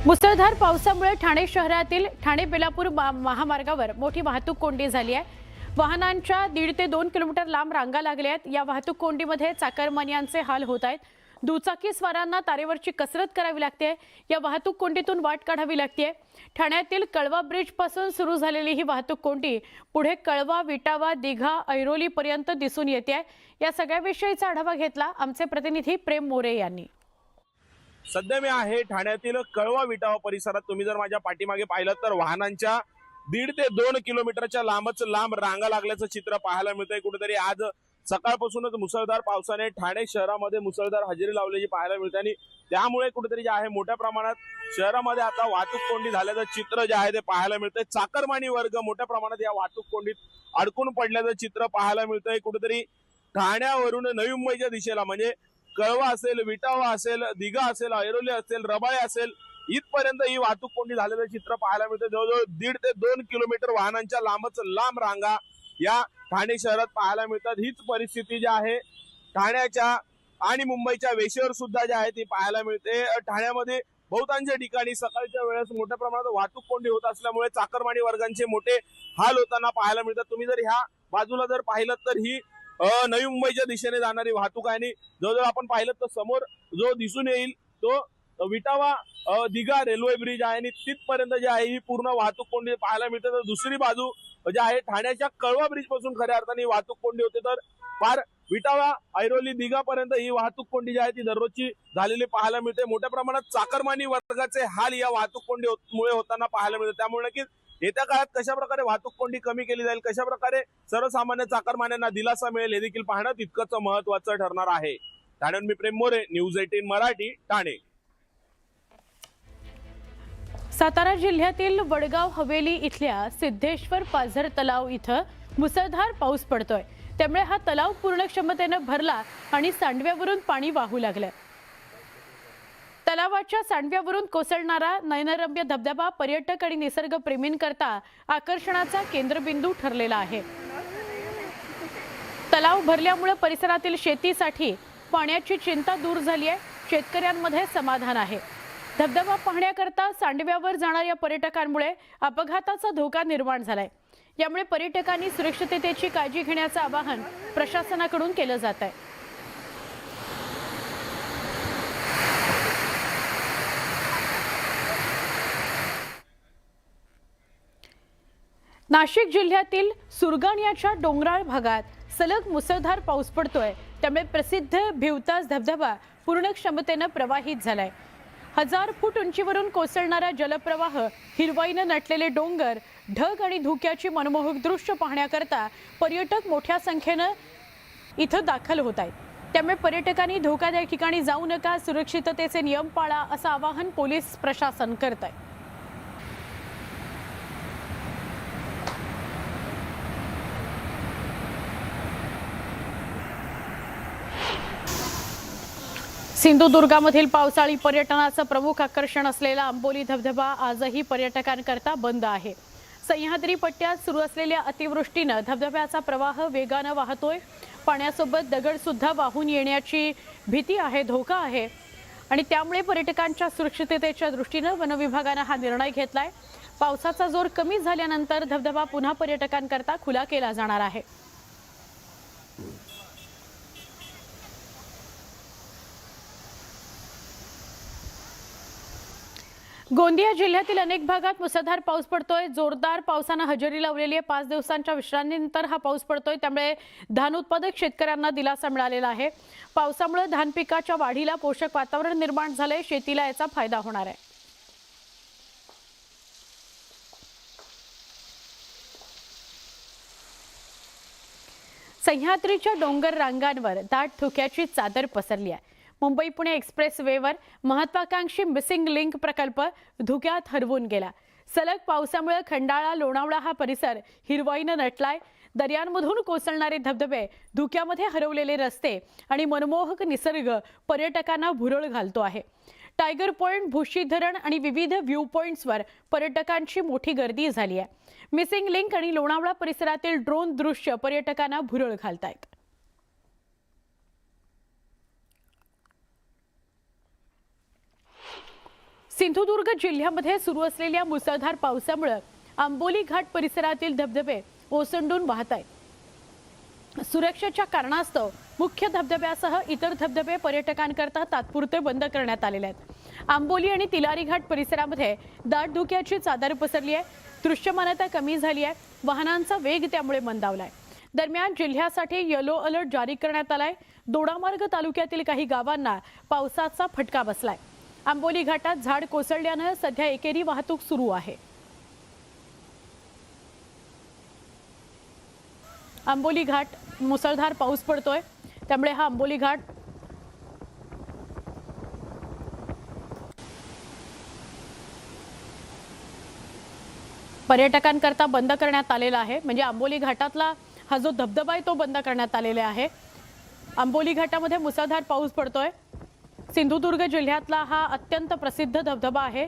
मुसळधार पावसामुळे ठाणे शहरातील ठाणे बेलापूर महामार्गावर मोठी वाहतूक कोंडी झाली आहे। वाहनांच्या 1.5 ते 2 किलोमीटर लांब रांगा लागल्या आहेत। या वाहतूक कोंडीमध्ये चाकरमान्यांचे हाल होत आहेत। दुचाकी स्वारांना तारेवरची कसरत करावी लागते। या वाहतूक कोंडीतून वाट काढावी लागते। ठाण्यातील कळवा ब्रिज पासून सुरू झालेली ही वाहतूक कोंडी पुढे कळवा, विटावा, दिघा, ऐरोली पर्यंत दिसून येते। या सगळ्याविषयीचा आढावा घेतला आमचे प्रतिनिधी प्रेम मोरे यांनी। सध्या मी आहे ठाण्यातील कळवा विटावा परिसरात। तुम्ही जर माझ्या पाठीमागे पाहिलं तर वाहनांच्या 1.5 ते 2 किलोमीटरच्या लांब रांगा लागल्याचं चित्र पाहायला मिळतंय। कुठेतरी आज सकाळपासूनच मुसळधार पावसाने ठाणे शहरामध्ये मुसळधार हजेरी लावल्याची पाहायला मिळते आणि त्यामुळे कुठेतरी जे आहे मोठ्या प्रमाणात शहरामध्ये आता वाहतूक कोंडी झाल्याचं चित्र जे आहे ते पाहायला मिळतंय। चाकरमानी वर्ग मोठ्या प्रमाणात या वाहतूक कोंडीत अडकून पडल्याचं चित्र पाहायला मिळतंय। कुठेतरी ठाण्यावरून नवी मुंबईच्या दिशेला म्हणजे कळवा असेल, विटावा असेल, दिघा असेल, ऐरोली असेल, रबाळे असेल इथपर्यंत ही वाहतूक कोंडी झालेलं चित्र पाहायला मिळतं। जवळजवळ 1.5 ते 2 किलोमीटर वाहनांच्या लांब रांगा या ठाणे शहरात पाहायला मिळतात। हीच परिस्थिती जी आहे ठाण्याच्या आणि मुंबईच्या वेशीवर सुद्धा जी आहे ती पाहायला मिळते। ठाण्यामध्ये बहुतांश ठिकाणी सकाळच्या वेळेस मोठ्या प्रमाणात वाहतूक कोंडी होत असल्यामुळे चाकरमानी वर्गांचे मोठे हाल होताना पाहायला मिळतात। तुम्ही जर ह्या बाजूला जर पाहिलं तर ही नवी मुंबईच्या दिशेने जाणारी वाहतूक आहे आणि जवळजवळ आपण पाहिलं तर समोर जो दिसून येईल तो विटावा दिघा रेल्वे ब्रिज आहे आणि तिथपर्यंत जे आहे ही पूर्ण वाहतूक कोंडी पाहायला मिळते। तर दुसरी बाजू जे आहे ठाण्याच्या कळवा ब्रिज पासून खऱ्या अर्थाने वाहतूक कोंडी होते। तर फार विटावा, ऐरोली, दिघा पर्यंत ही वाहतूक कोंडी जी आहे ती दररोजची झालेली पाहायला मिळते। मोठ्या प्रमाणात चाकरमानी वर्गाचे हाल या वाहतूक कोंडीमुळे होताना पाहायला मिळते। त्यामुळे नक्कीच येत्या काळात कशा प्रकारे वाहतूक कोंडी कमी केली जाईल, कशा प्रकारे सर्वसामान्य चाकरमान्यांना दिलासा मिळेल हे देखील पाहणं तितकंच महत्त्वाचं ठरणार आहे। ठाण्याहून मी प्रेम मोरे, न्यूज 18 मराठी, ठाणे। सातारा जिल्ह्यातील वडगाव हवेली इथल्या सिद्धेश्वर पाझर तलाव इथं मुसळधार पाऊस पडतोय। त्यामुळे हा तलाव पूर्ण क्षमतेने भरला आणि सांडव्यावरून पाणी वाहू लागलं। तलावाच्या सांडव्यावरून कोसळणारा नयनरम्य धबधबा पर्यटक आणि निसर्गप्रेमींकरता आकर्षणाचा केंद्रबिंदू ठरलेला आहे। तलाव भरल्यामुळे परिसरातील शेतीसाठी पाण्याची चिंता दूर झाली आहे। शेतकऱ्यांमध्ये समाधान आहे। धबधबा पाहण्याकरता सांडव्यावर जाणाऱ्या पर्यटकांमुळे अपघाताचा धोका निर्माण झालाय। यामुळे पर्यटकांनी सुरक्षिततेची काळजी घेण्याचं आवाहन प्रशासनाकडून केलं जात आहे। नाशिक जिल्ह्यातील सुरगाणियाच्या डोंगराळ भागात सलग मुसळधार पाऊस पडतोय। त्यामुळे प्रसिद्ध भिवतास धबधबा पूर्ण क्षमतेने प्रवाहित झालाय। 1000 फूट उंचीवरून कोसळणारा जलप्रवाह, हिरवाईने नटलेले डोंगर, ढग आणि धुक्याची मनमोहक दृश्य पाहण्याकरता पर्यटक मोठ्या संख्येने इथं दाखल होत आहेत। त्यामुळे पर्यटकांनी धोकादायक ठिकाणी जाऊ नका, सुरक्षिततेचे नियम पाळा असं आवाहन पोलीस प्रशासन करत आहे। सिंधुदुर्गामधील पावसाळी पर्यटनाचं प्रमुख आकर्षण असलेला आंबोली धबधबा आजही पर्यटकांकरता बंद आहे। सह्याद्री पट्ट्यात सुरू असलेल्या अतिवृष्टीने धबधब्याचा प्रवाह वेगाने वाहतोय। पाण्यासोबत दगड सुद्धा वाहून येण्याची भीती आहे, धोका आहे आणि त्यामुळे पर्यटकांच्या सुरक्षिततेच्या दृष्टीने वन विभागाने हा निर्णय घेतलाय। पावसाचा जोर कमी झाल्यानंतर धबधबा पुन्हा पर्यटकांकरता खुला केला जाणार आहे। गोंदिया जिल्ह्यातील अनेक भागात मुसळधार पाऊस पडतोय। जोरदार पावसाने हजेरी लावलेली आहे। 5 दिवसांच्या विश्रांतीनंतर हा पाऊस पडतोय। त्यामुळे धान उत्पादक शेतकऱ्यांना दिलासा मिळालेला आहे। पावसामुळे धान पिकाच्या वाढीला पोषक वातावरण निर्माण झाले। शेतीला याचा फायदा होणार आहे। सह्याद्रीच्या डोंगर रांगांवर दाट धुक्याची चादर पसरली आहे। मुंबई पुणे एक्सप्रेस वेवर महत्वाकांक्षी मिसिंग लिंक प्रकल्प धुक्यात हरवून गेला। सलग पावसामुळे खंडाळा, लोणावळा हा परिसर हिरवाईने नटलाय। दर्यांमधून कोसळणारे धबधबे, धुक्यामध्ये हरवलेले रस्ते आणि मनमोहक निसर्ग पर्यटकांना भुरळ घालतो आहे। टायगर पॉइंट, भुशी धरण आणि विविध व्ह्यू पॉइंट्सवर पर्यटकांची मोठी गर्दी झाली आहे। मिसिंग लिंक आणि लोणावळा परिसरातील ड्रोन दृश्य पर्यटकांना भुरळ घालतायत। सिंधुदुर्ग जिल्ह्यामध्ये सुरू असलेल्या मुसळधार पावसामुळे आंबोली घाट परिसरातील धबधबे ओसंडून वाहत आहेत। सुरक्षेच्या कारणास्तव मुख्य धबधब्यासह इतर धबधबे पर्यटकांकरता तात्पुरते बंद करण्यात आलेले आहेत। आंबोली आणि तिलारी घाट परिसरामध्ये दाट धुक्याची चादर पसरली आहे। दृश्यमानता कमी झाली आहे। वाहनांचा वेग त्यामुळे मंदावलाय। दरम्यान जिल्ह्यासाठी येलो अलर्ट जारी करण्यात आलाय। दोडामार्ग तालुक्यातील काही गावांना पावसाचा फटका बसलाय। आंबोली घाटात झाड कोसळल्याने सध्या एकेरी वाहतूक सुरू आहे। आंबोली घाट मुसळधार पाऊस पडतोय, त्यामुळे हा आंबोली घाट पर्यटकांकरता बंद करण्यात आलेला आहे। म्हणजे आंबोली घाटातला हा जो धबधबा आहे तो बंद करण्यात आलेला आहे। आंबोली घाटामध्ये मुसळधार पाऊस पडतोय। सिंधुदुर्ग जिल्ह्यातला हा अत्यंत प्रसिद्ध धबधबा आहे।